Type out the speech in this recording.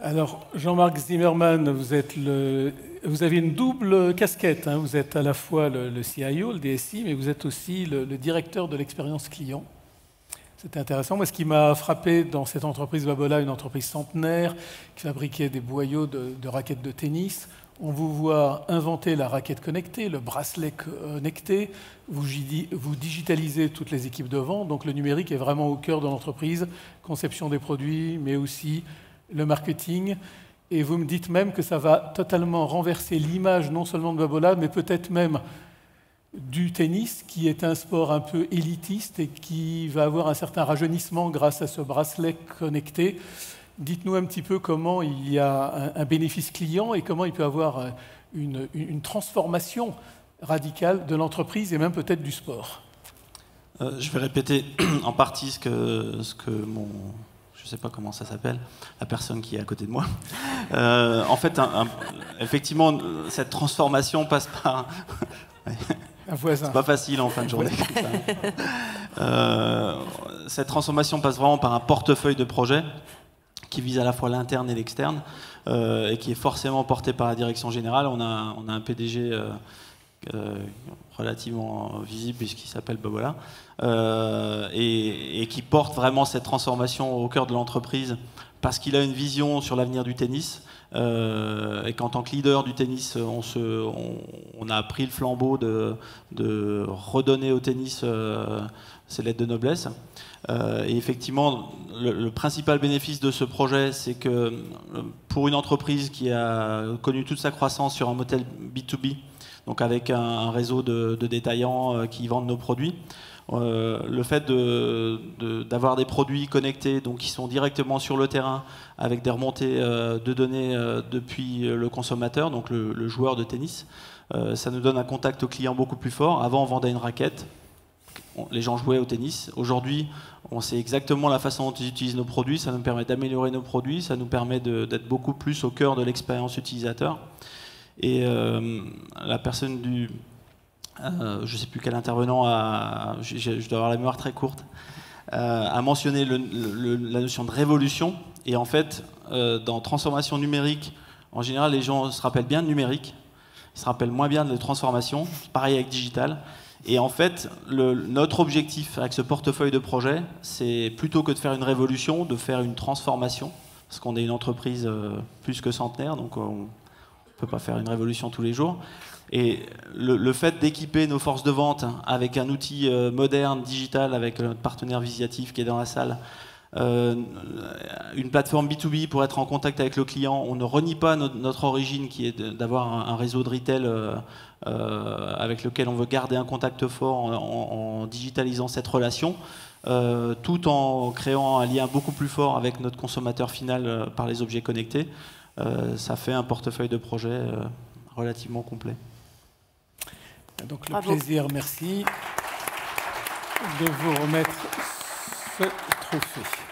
Alors, Jean-Marc Zimmermann, vous avez une double casquette, hein. Vous êtes à la fois le CIO, le DSI, mais vous êtes aussi le directeur de l'expérience client. C'était intéressant. Moi, ce qui m'a frappé dans cette entreprise Babolat, une entreprise centenaire qui fabriquait des boyaux de raquettes de tennis, on vous voit inventer la raquette connectée, le bracelet connecté, vous digitalisez toutes les équipes de vente, donc le numérique est vraiment au cœur de l'entreprise, conception des produits, mais aussi le marketing. Et vous me dites même que ça va totalement renverser l'image non seulement de Babolat, mais peut-être même du tennis, qui est un sport un peu élitiste et qui va avoir un certain rajeunissement grâce à ce bracelet connecté. Dites-nous un petit peu comment il y a un bénéfice client et comment il peut avoir une transformation radicale de l'entreprise et même peut-être du sport. Je vais répéter en partie ce que mon... Je ne sais pas comment ça s'appelle, la personne qui est à côté de moi. En fait, effectivement, cette transformation passe par... Un voisin. C'est pas facile en fin de journée. Cette transformation passe vraiment par un portefeuille de projets qui vise à la fois l'interne et l'externe et qui est forcément porté par la direction générale. On a un PDG relativement visible puisqu'il s'appelle Babolat et qui porte vraiment cette transformation au cœur de l'entreprise parce qu'il a une vision sur l'avenir du tennis et qu'en tant que leader du tennis, on a pris le flambeau de redonner au tennis ses lettres de noblesse. Et effectivement, le principal bénéfice de ce projet, c'est que pour une entreprise qui a connu toute sa croissance sur un modèle B2B, donc avec un réseau de détaillants qui vendent nos produits, le fait d'avoir des produits connectés donc qui sont directement sur le terrain avec des remontées de données depuis le consommateur, donc le joueur de tennis, ça nous donne un contact au client beaucoup plus fort. Avant, on vendait une raquette, les gens jouaient au tennis. Aujourd'hui, on sait exactement la façon dont ils utilisent nos produits, ça nous permet d'améliorer nos produits, ça nous permet d'être beaucoup plus au cœur de l'expérience utilisateur. Et la personne du... je ne sais plus quel intervenant, je dois avoir la mémoire très courte, a mentionné la notion de révolution. Et en fait, dans transformation numérique, en général, les gens se rappellent bien de numérique, ils se rappellent moins bien de transformation. Pareil avec digital. Et en fait, notre objectif avec ce portefeuille de projets, c'est plutôt que de faire une révolution, de faire une transformation. Parce qu'on est une entreprise plus que centenaire, donc on ne peut pas faire une révolution tous les jours. Et le fait d'équiper nos forces de vente avec un outil moderne, digital, avec notre partenaire Visiatif qui est dans la salle, une plateforme B2B pour être en contact avec le client, on ne renie pas notre origine qui est d'avoir un réseau de retail avec lequel on veut garder un contact fort en digitalisant cette relation, tout en créant un lien beaucoup plus fort avec notre consommateur final par les objets connectés. Ça fait un portefeuille de projet relativement complet. Donc le plaisir, merci, de vous remettre ce trophée.